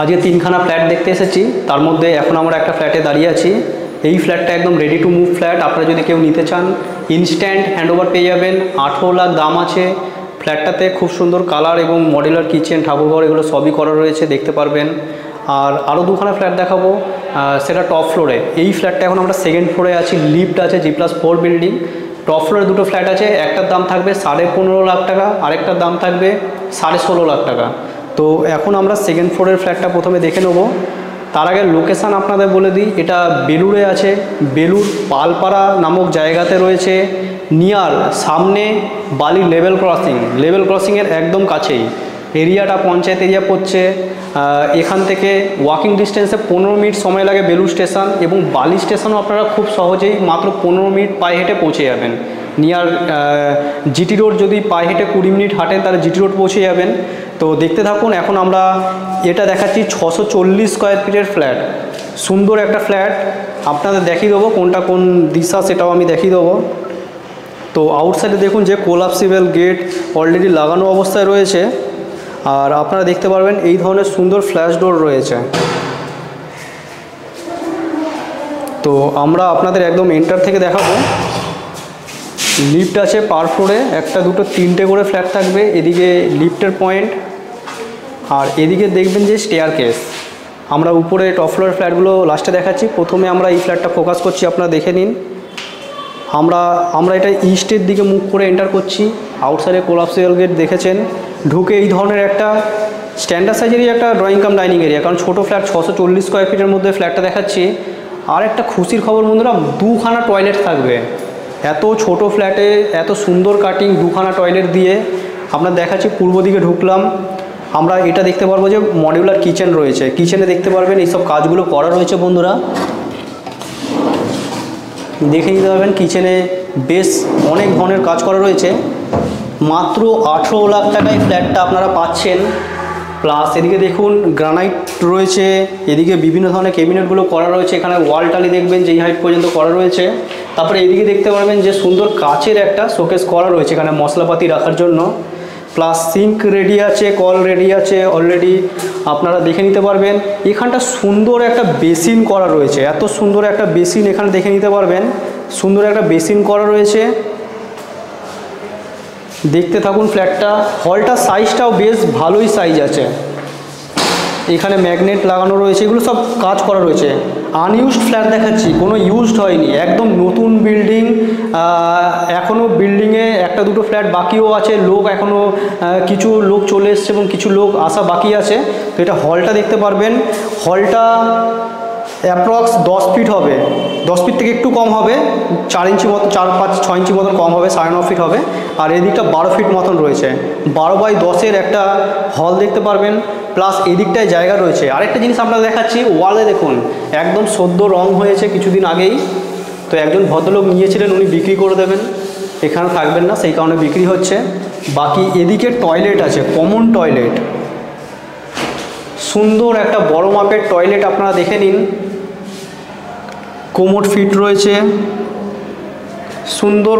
আজকে তিনখানা ফ্ল্যাট দেখতে এসেছি, তার মধ্যে এখন আমরা একটা ফ্ল্যাটে দাঁড়িয়ে আছি। এই ফ্ল্যাটটা একদম রেডি টু মুভ ফ্ল্যাট। আপনারা যদি কেউ নিতে চান ইনস্ট্যান্ট হ্যান্ডওভার পেয়ে যাবেন। 18 লাখ দাম আছে। ফ্ল্যাটটাতে খুব সুন্দর কালার এবং মডেলার কিচেন, ঠাকুরঘর এগুলো সবই করা রয়েছে, দেখতে পারবেন। আর আরও দুখানা ফ্ল্যাট দেখাবো, সেটা টপ ফ্লোরে। এই ফ্ল্যাটটা এখন আমরা সেকেন্ড ফ্লোরে আছি, লিফট আছে, G+4 বিল্ডিং। টপ ফ্লোরে দুটো ফ্ল্যাট আছে, একটার দাম থাকবে 15.5 লাখ টাকা, আরেকটার দাম থাকবে 16.5 লাখ টাকা। তো এখন আমরা সেকেন্ড ফ্লোরের ফ্ল্যাটটা প্রথমে দেখে নেব। তার আগে লোকেশান আপনাদের বলে দিই, এটা বেলুড়ে আছে। বেলুড় পালপাড়া নামক জায়গাতে রয়েছে, নিয়ার সামনে বালি লেভেল ক্রসিংয়ের একদম কাছেই। এরিয়াটা পঞ্চায়েত এরিয়া পড়ছে। এখান থেকে ওয়াকিং ডিস্টেন্সে 15 মিনিট সময় লাগে বেলুড় স্টেশন, এবং বালি স্টেশনও আপনারা খুব সহজেই মাত্র 15 মিনিট পায়ে হেঁটে পৌঁছে যাবেন। নিয়ার জিটি রোড যদি পায়ে হেঁটে 20 মিনিট হাঁটেন তাহলে জিটি রোড পৌঁছে যাবেন। তো দেখতে থাকুন। এখন আমরা এটা দেখাচ্ছি 640 স্কোয়ার ফিটের ফ্ল্যাট, সুন্দর একটা ফ্ল্যাট। আপনাদের দেখিয়ে দেবো কোনটা কোন দিশা, সেটাও আমি দেখিয়ে দেবো। তো আউটসাইডে দেখুন যে কোলাপসিবল গেট অলরেডি লাগানো অবস্থায় রয়েছে। আর আপনারা দেখতে পারবেন এই ধরনের সুন্দর ফ্ল্যাশ ডোর রয়েছে। তো আমরা আপনাদের একদম এন্টার থেকে দেখাবো। লিফট আছে পার ফ্লোরে, একটা দুটো তিনটে করে ফ্ল্যাট থাকবে। এদিকে লিফটের পয়েন্ট, আর এদিকে দেখবেন যে স্টেয়ারকেস। আমরা উপরে টপ ফ্লোরের ফ্ল্যাটগুলো লাস্টে দেখাচ্ছি। প্রথমে আমরা এই ফ্ল্যাটটা ফোকাস করছি, আপনারা দেখে নিন। আমরা এটা ইস্টের দিকে মুখ করে এন্টার করছি। আউটসাইডে কোলাপসিবল গেট দেখেছেন। ঢুকে এই ধরনের একটা স্ট্যান্ডার্ড সাইজেরই একটা ড্রয়িং কাম ডাইনিং এরিয়া, কারণ ছোটো ফ্ল্যাট 640 স্কোয়ার ফিটের মধ্যে ফ্ল্যাটটা দেখাচ্ছি। আর একটা খুশির খবর বন্ধুরা, দুখানা টয়লেট থাকবে। এত ছোট ফ্ল্যাটে এত সুন্দর কাটিং, দুখানা টয়লেট দিয়ে আপনার দেখাচ্ছি। পূর্ব দিকে ঢুকলাম, আমরা এটা দেখতে পারবো যে মডিউলার কিচেন রয়েছে। কিচেনে দেখতে পারবেন এইসব কাজগুলো করা রয়েছে বন্ধুরা, দেখে নিতে পারবেন। কিচেনে বেশ অনেক ধরনের কাজ করা রয়েছে। মাত্র 18 লাখ টাকায় ফ্ল্যাটটা আপনারা পাচ্ছেন। প্লাস এদিকে দেখুন গ্রানাইট রয়েছে, এদিকে বিভিন্ন ধরনের ক্যাবিনেটগুলো করা রয়েছে। এখানে ওয়াল টালি দেখবেন যেই হাইট পর্যন্ত করা রয়েছে। তারপরে এদিকে দেখতে পারবেন যে সুন্দর কাচের একটা শোকেস করা রয়েছে এখানে মশলাপাতি রাখার জন্য। প্লাস সিঙ্ক রেডি আছে, কল রেডি আছে অলরেডি, আপনারা দেখে নিতে পারবেন। এখানটা সুন্দর একটা বেসিন করা রয়েছে, এত সুন্দর একটা বেসিন এখানে দেখে নিতে পারবেন। সুন্দর একটা বেসিন করা রয়েছে, দেখতে থাকুন ফ্ল্যাটটা। হলটার সাইজটাও বেশ ভালোই সাইজ আছে। এখানে ম্যাগনেট লাগানো রয়েছে, এগুলো সব কাজ করা রয়েছে। আনইউজড ফ্ল্যাট দেখাচ্ছি, কোনো ইউজড হয়নি, একদম নতুন বিল্ডিং। এখনও বিল্ডিংয়ে একটা দুটো ফ্ল্যাট বাকিও আছে। এখনও কিছু লোক চলে এসছে এবং কিছু লোক আসা বাকি আছে। তো এটা হলটা দেখতে পারবেন। হলটা অ্যাপ্রক্স 10 ফিট হবে, 10 ফিট থেকে একটু কম হবে, 4 ইঞ্চি মতো, 4-5-6 ইঞ্চি মতন কম হবে, 9.5 ফিট হবে। আর এদিকটা 12 ফিট মতন রয়েছে। 12x10-এর একটা হল দেখতে পারবেন। প্লাস এদিকটায় জায়গা রয়েছে। আরেকটা জিনিস আপনারা দেখাচ্ছি, ওয়ালে দেখুন একদম সদ্য রং হয়েছে কিছুদিন আগেই। তো একজন ভদ্রলোক নিয়েছিলেন, উনি বিক্রি করে দেবেন, এখানে থাকবেন না, সেই কারণে বিক্রি হচ্ছে। বাকি এদিকে টয়লেট আছে, কমন টয়লেট, সুন্দর একটা বড় মাপের টয়লেট আপনারা দেখে নিন। কোমোড ফিট রয়েছে, সুন্দর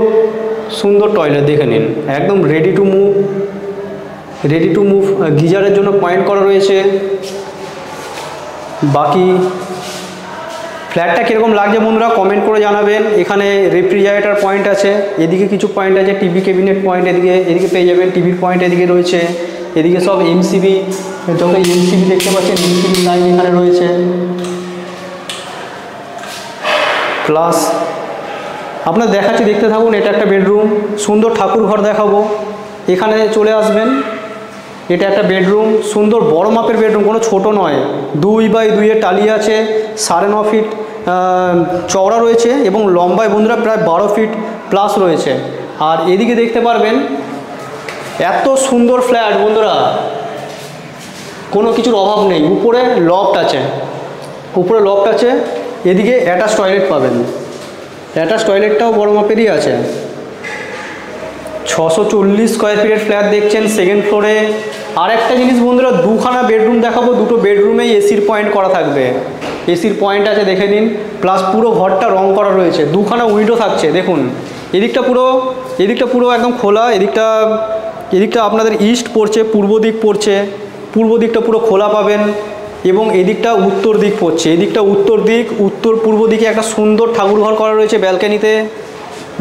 সুন্দর টয়লেট দেখে নিন, একদম রেডি টু মুভ। গিজারের জন্য পয়েন্ট করা রয়েছে। বাকি ফ্ল্যাটটা কীরকম লাগছে বন্ধুরা কমেন্ট করে জানাবেন। এখানে রেফ্রিজারেটর পয়েন্ট আছে, এদিকে কিছু পয়েন্ট আছে, টিভি ক্যাবিনেট পয়েন্ট এদিকে পেয়ে যাবেন। টিভির পয়েন্ট এদিকে রয়েছে। এদিকে সব এমসিবি, যখন এমসিবি দেখতে পাচ্ছেন এমসিবি লাইন এখানে রয়েছে। প্লাস আপনার দেখাচ্ছি, দেখতে থাকুন। এটা একটা বেডরুম, সুন্দর ঠাকুর ঘর দেখাবো, এখানে চলে আসবেন। এটা একটা বেডরুম, সুন্দর বড় মাপের বেডরুম, কোনো ছোট নয়। 2x2 টালি আছে, 9.5 ফিট চওড়া রয়েছে এবং লম্বায় বন্ধুরা প্রায় 12 ফিট প্লাস রয়েছে। আর এদিকে দেখতে পারবেন এত সুন্দর ফ্ল্যাট বন্ধুরা, কোনো কিছুর অভাব নেই। উপরে লফট আছে, এদিকে অ্যাটাচ টয়লেট পাবেন। অ্যাটাচ টয়লেটটাও বড় মাপেরই আছে। 640 স্কোয়ার ফিটের ফ্ল্যাট দেখছেন সেকেন্ড ফ্লোরে। আর একটা জিনিস বন্ধুরা, দুখানা বেডরুম দেখাবো, দুটো বেডরুমেই এসির পয়েন্ট করা থাকবে। এসির পয়েন্ট আছে দেখে নিন। প্লাস পুরো ঘরটা রং করা রয়েছে, দুখানা উইন্ডো থাকছে দেখুন। এদিকটা পুরো একদম খোলা, এদিকটা আপনাদের ইস্ট পড়ছে, পূর্ব দিক পড়ছে, পূর্ব দিকটা পুরো খোলা পাবেন। এবং এদিকটা উত্তর দিক পড়ছে, এদিকটা উত্তর দিক, উত্তর পূর্ব দিকে একটা সুন্দর ঠাকুর ঘর করা রয়েছে ব্যালকানিতে।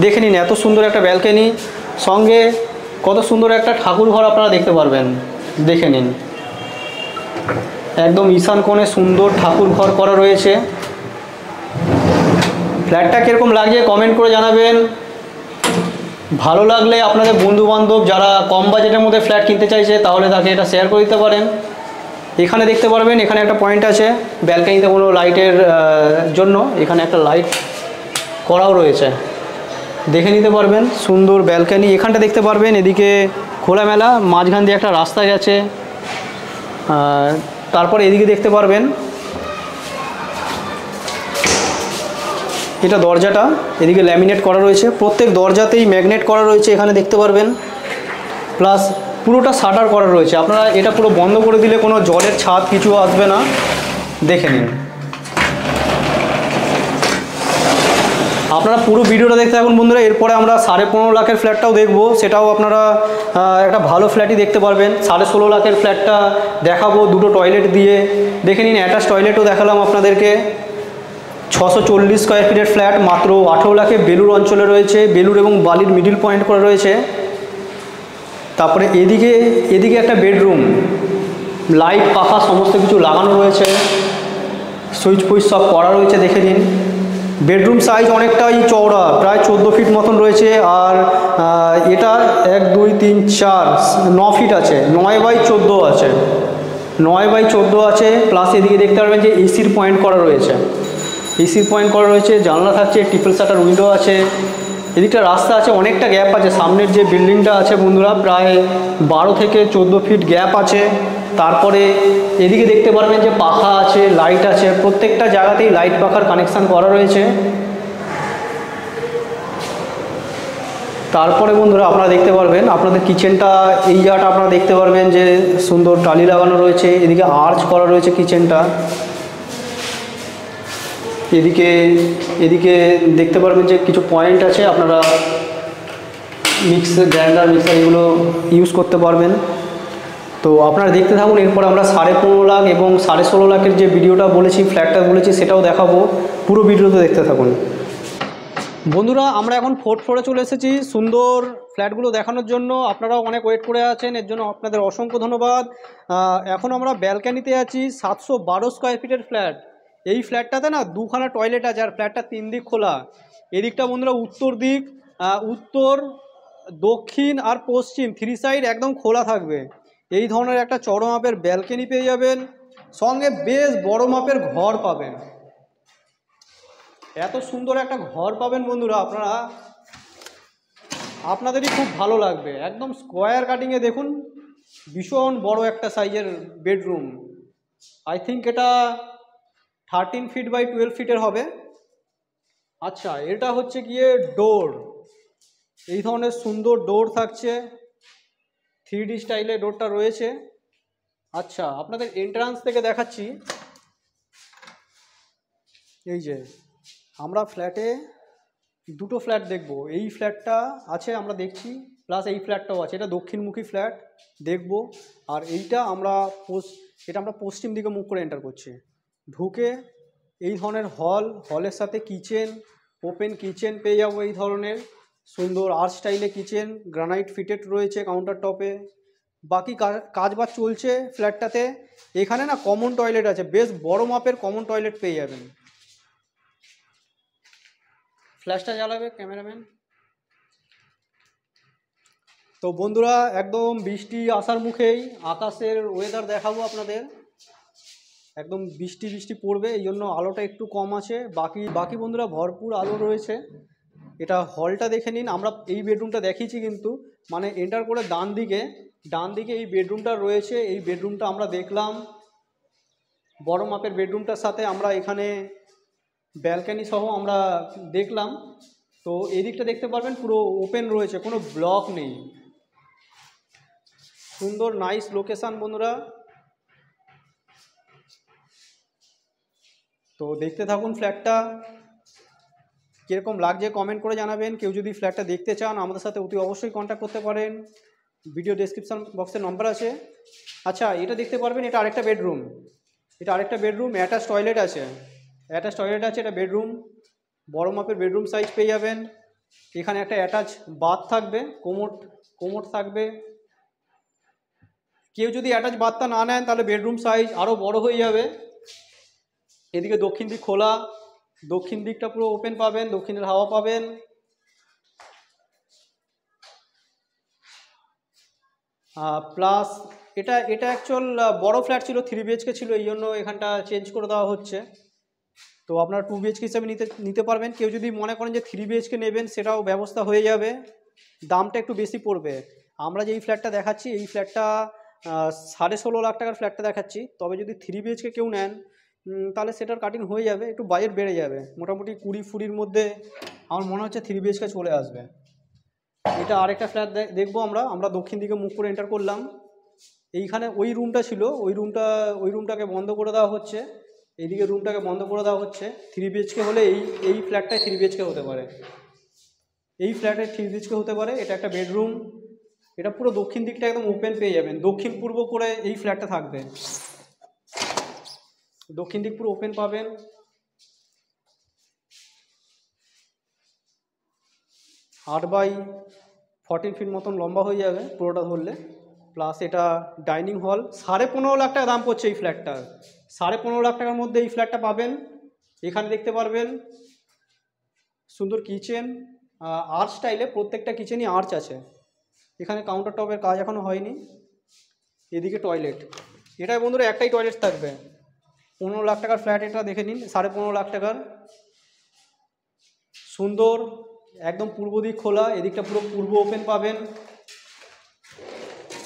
দেখে নিন এত সুন্দর একটা ব্যালকানি, সঙ্গে কত সুন্দর একটা ঠাকুর ঘর আপনারা দেখতে পারবেন। দেখে নিন একদম ঈশান কোণে সুন্দর ঠাকুর ঘর করা রয়েছে। ফ্ল্যাটটা কীরকম লাগছে কমেন্ট করে জানাবেন। ভালো লাগলে আপনাদের বন্ধুবান্ধব যারা কম বাজেটের মধ্যে ফ্ল্যাট কিনতে চাইছে তাহলে তাকে এটা শেয়ার করে দিতে পারেন। এখানে দেখতে পারবেন এখানে একটা পয়েন্ট আছে ব্যালকানিতে কোনো লাইটের জন্য, এখানে একটা লাইট করাও রয়েছে, দেখে নিতে পারবেন। সুন্দর ব্যালকানি, এখানটা দেখতে পারবেন এদিকে খোলামেলা, মাঝখান দিয়ে একটা রাস্তা গেছে। তারপর এদিকে দেখতে পারবেন এটা দরজাটা, এদিকে ল্যামিনেট করা রয়েছে, প্রত্যেক দরজাতেই ম্যাগনেট করা রয়েছে এখানে দেখতে পারবেন। প্লাস পুরোটা শাটার করা রয়েছে, আপনারা এটা পুরো বন্ধ করে দিলে কোনো জলের ছাদ কিছু আসবে না। দেখে নিন, আপনারা পুরো ভিডিওটা দেখতে থাকুন বন্ধুরা। এরপরে আমরা 15.5 লাখের ফ্ল্যাটটাও দেখব, সেটাও আপনারা একটা ভালো ফ্ল্যাটই দেখতে পারবেন। 16.5 লাখের ফ্ল্যাটটা দেখাবো দুটো টয়লেট দিয়ে। দেখে নিন অ্যাটাচ টয়লেটও দেখালাম আপনাদেরকে। 640 স্কোয়ার ফিটের ফ্ল্যাট মাত্র 18 লাখে বেলুর অঞ্চলে রয়েছে, বেলুর এবং বালির মিডিল পয়েন্ট করে রয়েছে। তারপরে এদিকে একটা বেডরুম, লাইট পাখা সমস্ত কিছু লাগানো রয়েছে, সুইচ ফুইচ সব করা রয়েছে। দেখে নিন বেডরুম সাইজ অনেকটাই চওড়া, প্রায় 14 ফিট মতন রয়েছে। আর এটা 1 2 3 4 9 ফিট আছে, 9x14 আছে, 9x14 আছে। প্লাস এদিকে দেখতে পারবেন যে এসির পয়েন্ট করা রয়েছে, এসির পয়েন্ট করা রয়েছে, জানলা থাকছে, ট্রিপল শাটার উইন্ডো আছে। এদিকটা রাস্তা আছে, অনেকটা গ্যাপ আছে। সামনের যে বিল্ডিংটা আছে বন্ধুরা প্রায় 12 থেকে 14 ফিট গ্যাপ আছে। তারপরে এদিকে দেখতে পারবেন যে পাখা আছে, লাইট আছে, প্রত্যেকটা জায়গাতেই লাইট পাখার কানেকশান করা রয়েছে। তারপরে বন্ধুরা আপনারা দেখতে পারবেন আপনাদের কিচেনটা, এই জায়গাটা আপনারা দেখতে পারবেন যে সুন্দর টালি লাগানো রয়েছে, এদিকে আর্চ করা রয়েছে কিচেনটা। এদিকে দেখতে পারবেন যে কিছু পয়েন্ট আছে, আপনারা গ্রাইন্ডার মিক্সার এগুলো ইউজ করতে পারবেন। তো আপনারা দেখতে থাকুন। এরপর আমরা 15.5 লাখ এবং 16.5 লাখের যে ভিডিওটা বলেছি, ফ্ল্যাটটা বলেছি, সেটাও দেখাবো। পুরো ভিডিওতে দেখতে থাকুন বন্ধুরা। আমরা এখন 4th ফ্লোরে চলে এসেছি সুন্দর ফ্ল্যাটগুলো দেখানোর জন্য। আপনারাও অনেক ওয়েট করে আছেন, এর জন্য আপনাদের অসংখ্য ধন্যবাদ। এখন আমরা ব্যালকানিতে আছি, 712 স্কোয়ার ফিটের ফ্ল্যাট। এই ফ্ল্যাটটাতে না 2খানা টয়লেট আছে, আর ফ্ল্যাটটা 3 দিক খোলা। এদিকটা বন্ধুরা উত্তর দিক, উত্তর, দক্ষিণ আর পশ্চিম 3 সাইড একদম খোলা থাকবে। এই ধরনের একটা চড়ো মাপের ব্যালকনি পেয়ে যাবেন, সঙ্গে বেশ বড় মাপের ঘর পাবেন। এত সুন্দর একটা ঘর পাবেন বন্ধুরা, আপনাদেরই খুব ভালো লাগবে। একদম স্কোয়ার কাটিংয়ে দেখুন, ভীষণ বড় একটা সাইজের বেডরুম। আই থিঙ্ক এটা 13 ফিট বাই 12 ফিটের হবে। আচ্ছা, এটা হচ্ছে গিয়ে ডোর, এই ধরনের সুন্দর ডোর থাকছে, 3D স্টাইলে ডোরটা রয়েছে। আচ্ছা, আপনাদের এন্ট্রান্স থেকে দেখাচ্ছি। এই যে আমরা ফ্ল্যাটে দুটো ফ্ল্যাট দেখব, এই ফ্ল্যাটটা আছে আমরা দেখছি, প্লাস এই ফ্ল্যাটটাও আছে। এটা দক্ষিণমুখী ফ্ল্যাট দেখব। আর এটা আমরা পশ্চিম দিকে মুখ করে এন্টার করছি। ঢুকে এই ধরনের হলের সাথে কিচেন, ওপেন কিচেন পেয়ে যাবো। এই ধরনের সুন্দর আর্ট স্টাইলে কিচেন, গ্রানাইট ফিটেড রয়েছে কাউন্টার টপে। বাকি কাজবাজ চলছে ফ্ল্যাটটাতে। এখানে না কমন টয়লেট আছে, বেশ বড় মাপের কমন টয়লেট পেয়ে যাবেন। ফ্ল্যাশটা জ্বালাবে ক্যামেরাম্যান। তো বন্ধুরা একদম বৃষ্টি আসার মুখেই আকাশের ওয়েদার দেখাবো আপনাদের। একদম বৃষ্টি পড়বে, এই জন্য আলোটা একটু কম আছে। বাকি বন্ধুরা ভরপুর আলো রয়েছে। এটা হলটা দেখে নিন। আমরা এই বেডরুমটা দেখিয়েছি, কিন্তু মানে এন্টার করে ডান দিকে এই বেডরুমটা রয়েছে। এই বেডরুমটা আমরা দেখলাম, বড় মাপের বেডরুমটার সাথে আমরা এখানে ব্যালকানি সহ আমরা দেখলাম। তো এদিকটা দেখতে পারবেন পুরো ওপেন রয়েছে, কোনো ব্লক নেই। সুন্দর নাইস লোকেশান বন্ধুরা। তো দেখতে থাকুন ফ্ল্যাটটা, কীরকম লাগছে কমেন্ট করে জানাবেন। কেউ যদি ফ্ল্যাটটা দেখতে চান আমাদের সাথে অতি অবশ্যই কন্ট্যাক্ট করতে পারেন, ভিডিও ডেসক্রিপশন বক্সে নম্বর আছে। আচ্ছা, এটা দেখতে পারবেন, এটা আরেকটা বেডরুম। এটা আরেকটা বেডরুম, অ্যাটাচ টয়লেট আছে, অ্যাটাচ টয়লেট আছে, এটা বেডরুম, বড় মাপের বেডরুম সাইজ পেয়ে যাবেন। এখানে একটা অ্যাটাচ বাথ থাকবে, কোমোড থাকবে। কেউ যদি অ্যাটাচ বাথটা না নেন তাহলে বেডরুম সাইজ আরও বড় হয়ে যাবে। এদিকে দক্ষিণ দিক খোলা, দক্ষিণ দিকটা পুরো ওপেন পাবেন, দক্ষিণের হাওয়া পাবেন। প্লাস এটা এটা অ্যাকচুয়াল বড় ফ্ল্যাট ছিল, 3 BHK ছিল, এই জন্য এখানটা চেঞ্জ করে দেওয়া হচ্ছে। তো আপনারা 2 BHK হিসাবে নিতে পারবেন। কেউ যদি মনে করেন যে 3 BHK নেবেন সেটাও ব্যবস্থা হয়ে যাবে, দামটা একটু বেশি পড়বে। আমরা যে এই ফ্ল্যাটটা দেখাচ্ছি এই ফ্ল্যাটটা 16.5 লাখ টাকার ফ্ল্যাটটা দেখাচ্ছি। তবে যদি 3 BHK কেউ নেন তাহলে সেটার কাটিং হয়ে যাবে, একটু বাজেট বেড়ে যাবে, মোটামুটি 20-20 মধ্যে আমার মনে হচ্ছে 3 BHK চলে আসবে। এটা আরেকটা ফ্ল্যাট দেখবো আমরা দক্ষিণ দিকে মুখ করে এন্টার করলাম। এইখানে ওই রুমটা ছিল, ওই রুমটাকে বন্ধ করে দেওয়া হচ্ছে, এইদিকে রুমটাকে বন্ধ করে দেওয়া হচ্ছে। 3 BHK হলে এই ফ্ল্যাটটায় 3 BHK হতে পারে, এই ফ্ল্যাটে 3 BHK হতে পারে। এটা একটা বেডরুম, এটা পুরো দক্ষিণ দিকটা একদম ওপেন পেয়ে যাবেন, দক্ষিণ পূর্ব করে এই ফ্ল্যাটটা থাকবে, দক্ষিণ দিক পুরো ওপেন পাবেন। 8x14 ফিট মতন লম্বা হয়ে যাবে পুরোটা ধরলে। প্লাস এটা ডাইনিং হল, 15.5 লাখ টাকা দাম পড়ছে এই ফ্ল্যাটটার। 15.5 লাখ টাকার মধ্যে এই ফ্ল্যাটটা পাবেন। এখানে দেখতে পারবেন সুন্দর কিচেন, আর্চ স্টাইলে, প্রত্যেকটা কিচেনই আর্চ আছে। এখানে কাউন্টার টপের কাজ এখনও হয়নি। এদিকে টয়লেট, এটাই বন্ধুরা একটাই টয়লেট থাকবে। 15 লাখ টাকার ফ্ল্যাট, এটা দেখে নিন, 15.5 লাখ টাকার, সুন্দর, একদম পূর্ব দিক খোলা, এদিকটা পুরো পূর্ব ওপেন পাবেন,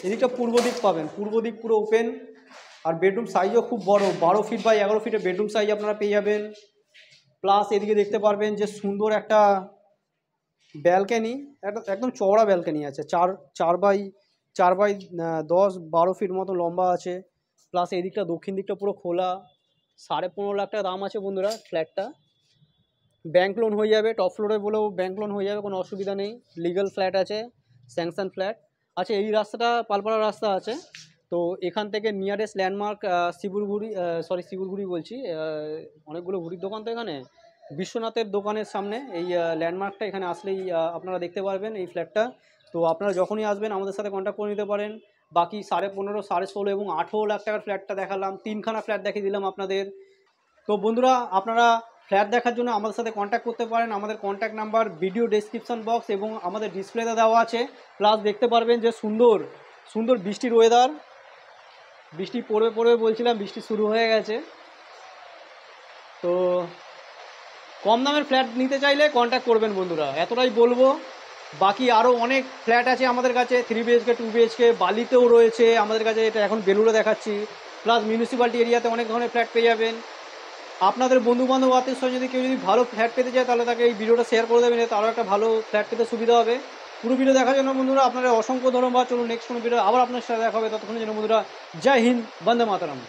এদিকটা পূর্ব দিক পাবেন, পূর্ব দিক পুরো ওপেন। আর বেডরুম সাইজও খুব বড়, 12 ফিট বাই 11 ফিটের বেডরুম সাইজ আপনারা পেয়ে যাবেন। প্লাস এদিকে দেখতে পারবেন যে সুন্দর একটা ব্যালকানি, একদম চওড়া ব্যালকানি আছে, 4x10-12 ফিট মতো লম্বা আছে। প্লাস এদিকটা দক্ষিণ দিকটা পুরো খোলা। 15.5 লাখ টাকা দাম আছে বন্ধুরা ফ্ল্যাটটা। ব্যাংক লোন হয়ে যাবে, টপ ফ্লোরে বলেও ব্যাংক লোন হয়ে যাবে, কোনো অসুবিধা নেই। লিগ্যাল ফ্ল্যাট আছে, স্যাংশন ফ্ল্যাট আছে। এই রাস্তাটা পালপাড়া রাস্তা আছে, তো এখান থেকে নিয়ারেস্ট ল্যান্ডমার্ক শিবুরগুড়ি বলছি, অনেকগুলো ঘুড়ির দোকান তো এখানে, বিশ্বনাথের দোকানের সামনে এই ল্যান্ডমার্কটা, এখানে আসলেই আপনারা দেখতে পারবেন এই ফ্ল্যাটটা। তো আপনারা যখনই আসবেন আমাদের সাথে কন্ট্যাক্ট করে নিতে পারেন। বাকি 15.5, 16.5 এবং 18 লাখ টাকার ফ্ল্যাটটা দেখালাম, 3খানা ফ্ল্যাট দেখিয়ে দিলাম আপনাদের। তো বন্ধুরা আপনারা ফ্ল্যাট দেখার জন্য আমাদের সাথে কন্ট্যাক্ট করতে পারেন। আমাদের contact number video description box এবং আমাদের ডিসপ্লেতে দেওয়া আছে। প্লাস দেখতে পারবেন যে সুন্দর সুন্দর বৃষ্টির ওয়েদার, বৃষ্টি পড়বে বলছিলাম, বৃষ্টি শুরু হয়ে গেছে। তো কম দামের ফ্ল্যাট নিতে চাইলে কন্ট্যাক্ট করবেন বন্ধুরা, এতটাই বলবো। বাকি আরও অনেক ফ্ল্যাট আছে আমাদের কাছে, 3 BHK 2 BHK, বালিতেও রয়েছে আমাদের কাছে, এটা এখন বেলুড়ে দেখাচ্ছি। প্লাস মিউনিসিপ্যালিটি এরিয়াতে অনেক ধরনের ফ্ল্যাট পেয়ে যাবেন। আপনাদের বন্ধুবান্ধব আত্মীয় যদি কেউ যদি ভালো ফ্ল্যাট পেতে চায় তাহলে তাকে এই ভিডিওটা শেয়ার করে দেবেন, তারও একটা ভালো ফ্ল্যাট পেতে সুবিধা হবে। পুরো ভিডিও দেখার জন্য বন্ধুরা আপনারা অসংখ্য ধন্যবাদ। চলুন নেক্সট কোনো ভিডিও আবার আপনার সাথে দেখা হবে, ততক্ষণের জন্য বন্ধুরা জয় হিন্দ, বন্দে মাতরম।